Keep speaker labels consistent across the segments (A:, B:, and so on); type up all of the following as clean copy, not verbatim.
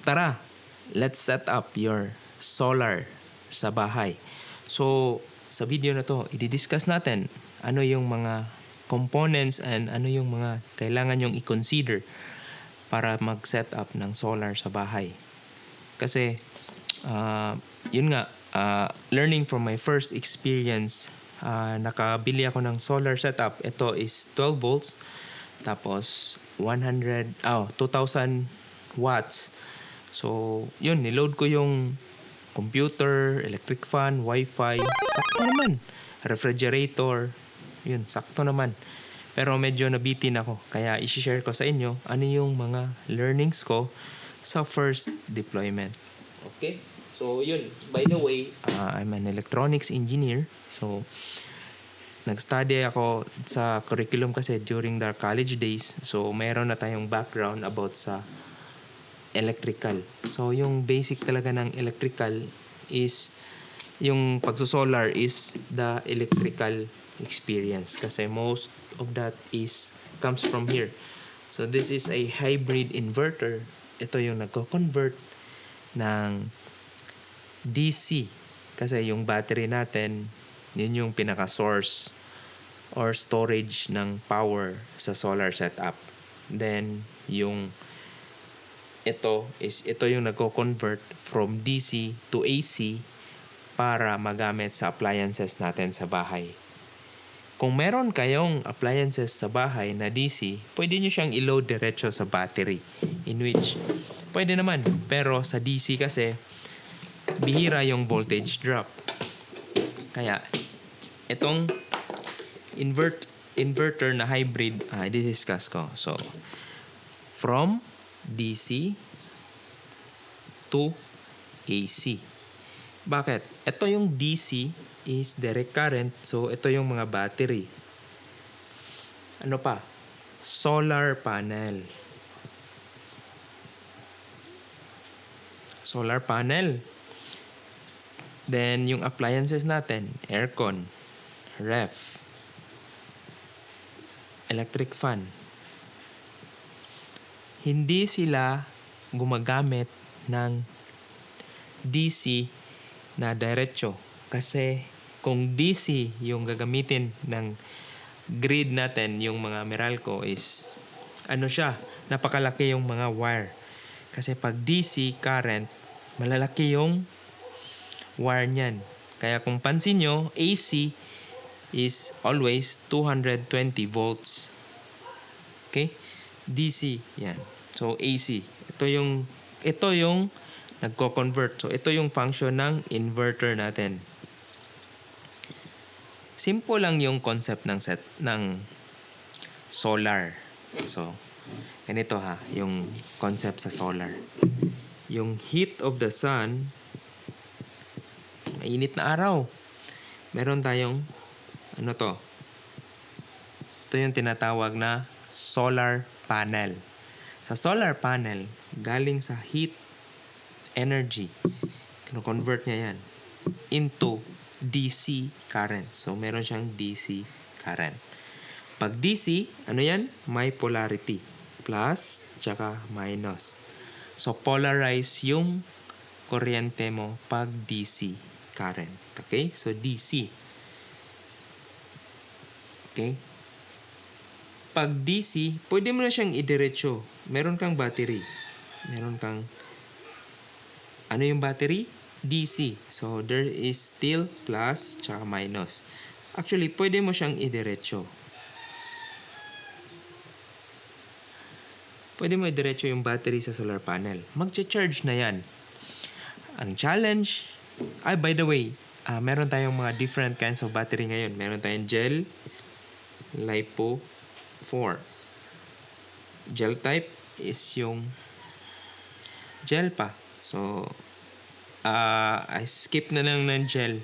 A: tara, let's set up your solar sa bahay. So, sa video na to, i-discuss natin ano yung mga components and ano yung mga kailangan yung i-consider para mag-set up ng solar sa bahay. Kasi, yun nga, learning from my first experience, nakabili ako ng solar setup. Ito is 12 volts, tapos 2,000 watts. So, yun, niload ko yung computer, electric fan, wifi. Sakto naman. Refrigerator. Yun, sakto naman. Pero medyo nabitin ako. Kaya isi-share ko sa inyo ano yung mga learnings ko sa first deployment. Okay? So, yun. By the way, I'm an electronics engineer. So, nag-study ako sa curriculum kasi during the college days. So, mayroon na tayong background about sa electrical. So, yung basic talaga ng electrical is, yung pagsusolar is the electrical experience. Kasi most of that comes from here. So, this is a hybrid inverter. Ito yung nagko-convert ng DC. Kasi yung battery natin, yun yung pinaka-source or storage ng power sa solar setup. Then, ito yung nagko-convert from DC to AC para magamit sa appliances natin sa bahay. Kung meron kayong appliances sa bahay na DC, pwede nyo siyang i-load diretso sa battery. In which, pwede naman. Pero sa DC kasi, bihira yung voltage drop. Kaya, itong inverter na hybrid, i-discuss ko. So, from DC to AC. Bakit? Ito yung DC is direct current. So, ito yung mga battery. Ano pa? Solar panel. Solar panel. Then, yung appliances natin, aircon, ref, electric fan. Hindi sila gumagamit ng DC na diretso. Kasi kung DC yung gagamitin ng grid natin, yung mga Meralco is, napakalaki yung mga wire. Kasi pag DC current, malalaki yung wire niyan. Kaya kung pansin nyo, AC is always 220 volts. Okay? DC, yan. So, AC. Ito yung nagko-convert. So, ito yung function ng inverter natin. Simple lang yung concept ng solar. So, ganito yung concept sa solar. Yung heat of the sun, mainit na araw. Meron tayong, ito yung tinatawag na solar panel. Sa solar panel, galing sa heat energy, kino-convert niya yan into DC current. So, meron siyang DC current. Pag DC, ano yan? May polarity. Plus, tsaka minus. So, polarize yung kuryente mo pag DC current. Okay? So, DC. Okay? Pag DC, pwede mo na siyang idiretso. Meron kang battery. Ano yung battery? DC. So, there is still plus tsaka minus. Actually, pwede mo siyang idiretso. Pwede mo idiretso yung battery sa solar panel. Magcha-charge na yan. Ang challenge, by the way, meron tayong mga different kinds of battery ngayon. Meron tayong gel, LiPo, 4. Gel type is yung gel pa. So, I skip na lang ng gel.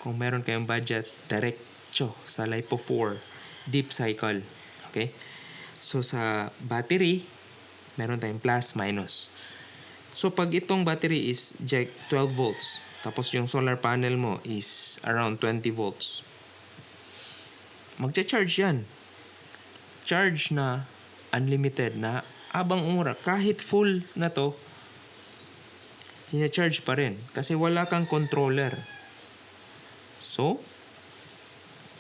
A: Kung meron kayong budget, diretso sa LiPo 4. Deep cycle. Okay? So, sa battery, meron tayong plus, minus. So, pag itong battery is 12 volts, tapos yung solar panel mo is around 20 volts, magcha-charge yan. Charge na unlimited na abang umura. Kahit full na to, Sina-charge pa rin. Kasi wala kang controller. So,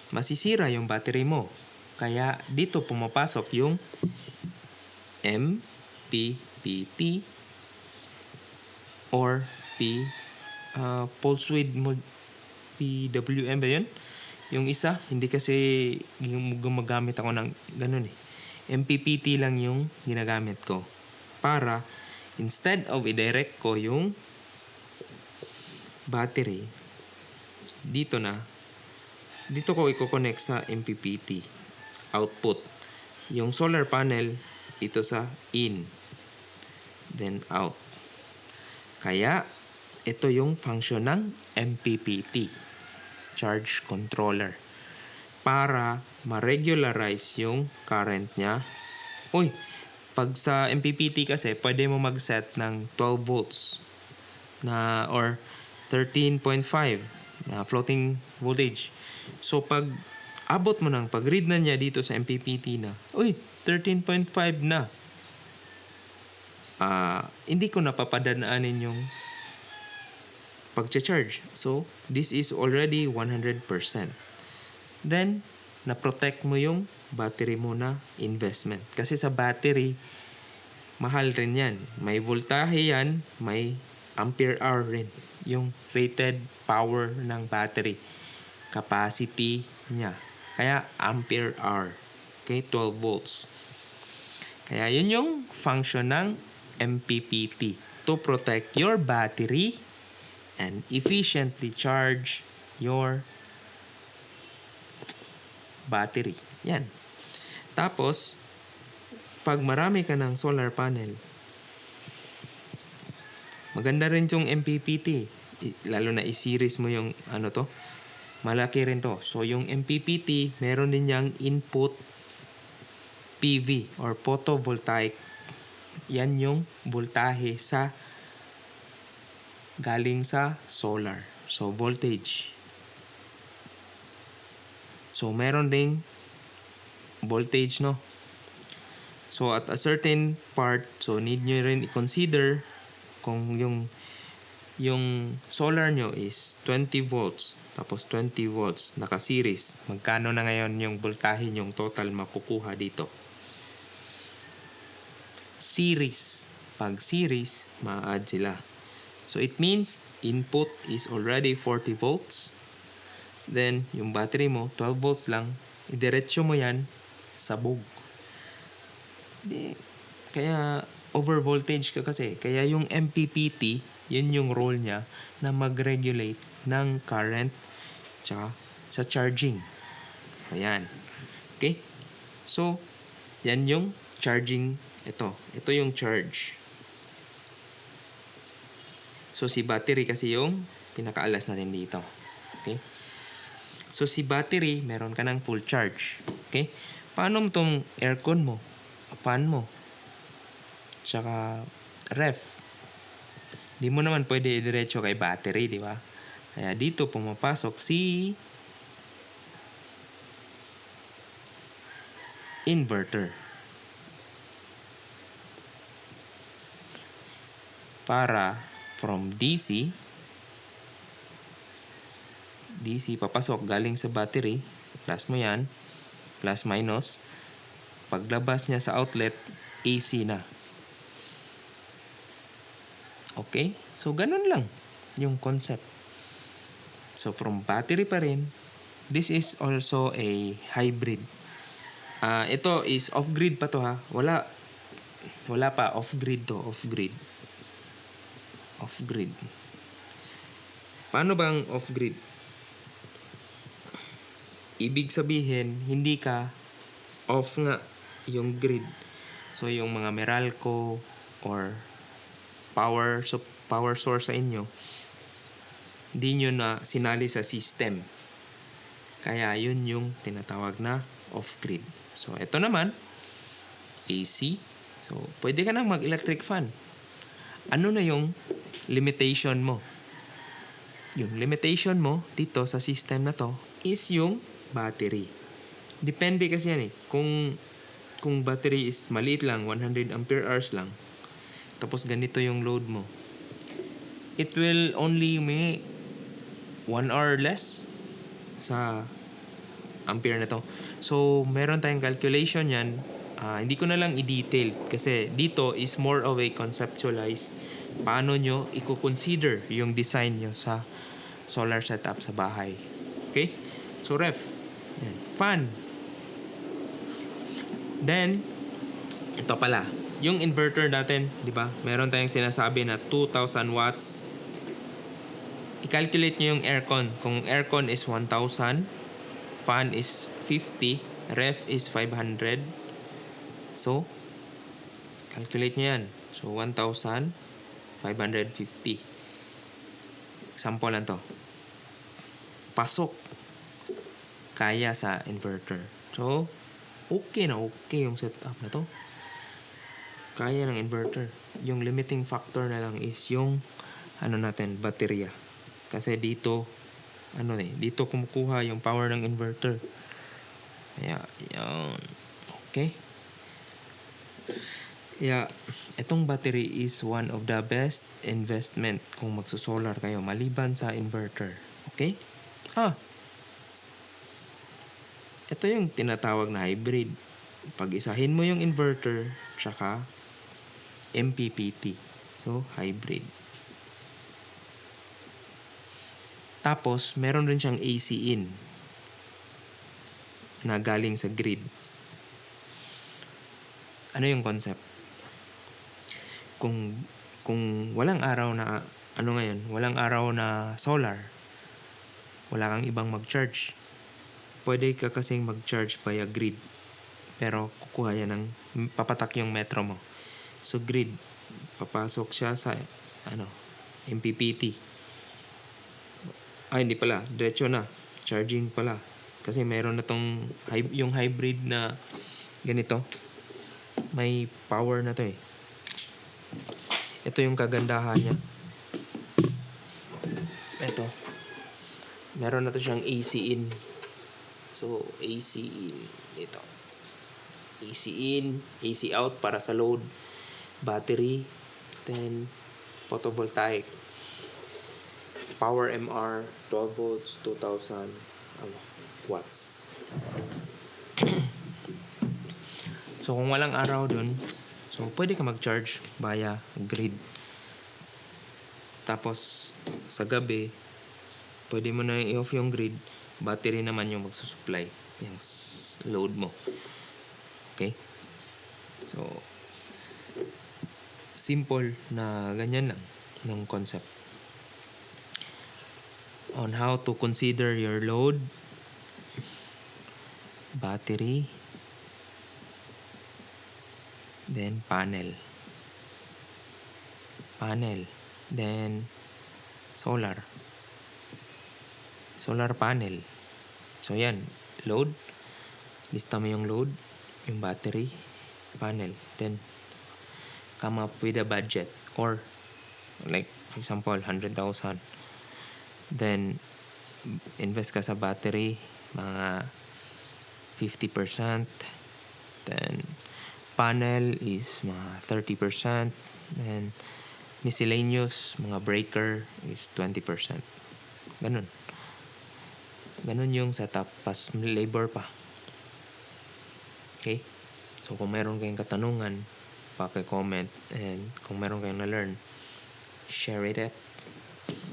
A: masisira yung battery mo. Kaya dito pumapasok yung MPPT or pulse width PWM ba yun? Yung isa, hindi kasi gumagamit ako ng ganun eh. MPPT lang yung ginagamit ko. Para, instead of i-direct ko yung battery, dito ko i-connect sa MPPT output. Yung solar panel, ito sa in. Then out. Kaya, ito yung function ng MPPT, charge controller, para ma-regularize yung current niya. Pag sa MPPT kasi, pwede mo mag-set ng 12 volts na or 13.5 na floating voltage. So, pag abot mo pag-read na niya dito sa MPPT na, 13.5 na. Hindi ko napapadaanin yung pag-charge. So, this is already 100%. Then, na-protect mo yung battery mo na investment. Kasi sa battery, mahal rin yan. May voltahe yan, may ampere hour rin. Yung rated power ng battery. Capacity niya. Kaya ampere hour. Okay, 12 volts. Kaya yun yung function ng MPPT. To protect your battery and efficiently charge your battery. Yan. Tapos, pag marami ka ng solar panel, maganda rin yung MPPT. Lalo na i-series mo yung malaki rin to. So, yung MPPT, meron din yung input PV or photovoltaic. Yan yung voltahe galing sa solar. So, voltage. So, meron ding voltage, no? So, at a certain part, so need nyo rin i-consider kung yung solar nyo is 20 volts, tapos 20 volts, naka-series. Magkano na ngayon yung voltahe nyong total makukuha dito? Series. Pag series, ma-add sila. So, it means input is already 40 volts. Then, yung battery mo, 12 volts lang. Idiretso mo yan, sabog. Kaya, over voltage ka kasi. Kaya yung MPPT, yun yung role niya na mag-regulate ng current tsaka sa charging. Ayan. Okay? So, yan yung charging. Ito yung charge. So, si battery kasi yung pinakaalas natin dito. Okay? So, si battery, meron ka ng full charge. Okay? Paano mo itong aircon mo, fan mo, tsaka ref? Di mo naman pwede diretso kay battery, di ba? Kaya dito pumapasok si inverter. Para from DC papasok galing sa battery, plus mo yan, plus minus, paglabas niya sa outlet, AC na. Okay? So, ganun lang yung concept. So, from battery pa rin, this is also a hybrid. Ito is off-grid pa to ha. Wala pa. Off-grid to. Off-grid. Paano bang off-grid? Ibig sabihin, hindi ka off nga yung grid. So, yung mga Meralco or power source sa inyo, hindi nyo na sinali sa system. Kaya, yun yung tinatawag na off-grid. So, ito naman, AC. So, pwede ka nang mag-electric fan. Ano na yung limitation mo? Yung limitation mo dito sa system na to is yung battery. Depende kasi yan eh. Kung battery is maliit lang, 100 ampere hours lang, tapos ganito yung load mo, it will only may 1 hour less sa ampere na to. So, meron tayong calculation yan. Hindi ko na lang i-detail kasi dito is more of a conceptualize paano nyo i-consider yung design nyo sa solar setup sa bahay. Okay? So, ref. Yan. Fan. Then, ito pala. Yung inverter natin, di ba? Meron tayong sinasabi na 2,000 watts. I-calculate nyo yung aircon. Kung aircon is 1,000, fan is 50, ref is 500. So, calculate nyo yan. So, 1,550. Example lang to. Pasok. Kaya sa inverter. So, okay na okay yung setup na to. Kaya ng inverter. Yung limiting factor na lang is yung baterya. Kasi dito dito kumukuha yung power ng inverter. Kaya, yun. Okay? Kaya, itong battery is one of the best investment kung magsusolar kayo maliban sa inverter. Okay? Ito yung tinatawag na hybrid. Pag-isahin mo yung inverter tsaka MPPT. So, hybrid. Tapos, meron rin siyang AC in na galing sa grid. Ano yung concept? Kung walang araw na walang araw na solar, wala kang ibang mag-charge. Pwede ka kasing mag-charge via grid. Pero kukuha yan ng papatak yung metro mo. So grid, papasok siya sa MPPT. Hindi pala, diretso na. Charging pala. Kasi meron na tong yung hybrid na ganito. May power na to eh. Ito yung kagandahan niya. Ito. Meron na to siyang AC in. So, AC in. Ito. AC in, AC out para sa load. Battery. Then, photovoltaic. Power MR, 12 volts, 2,000 watts. So, kung walang araw dun, so, pwede ka mag-charge via grid. Tapos, sa gabi, pwede mo na i-off yung grid. Battery naman yung magsusupply. Yung load mo. Okay? So, simple na ganyan lang ng concept. On how to consider your load, battery, then panel, then solar panel. So yan, load, lista mo yung load, yung battery, panel, then come up with a budget, or like for example 100,000, then invest ka sa battery mga 50%, then panel is mga 30%, then miscellaneous mga breaker is 20%. Ganun yung setup, pas labor pa. Okay? So kung meron kayong katanungan, paki-comment, and kung meron kayong na-learn, share it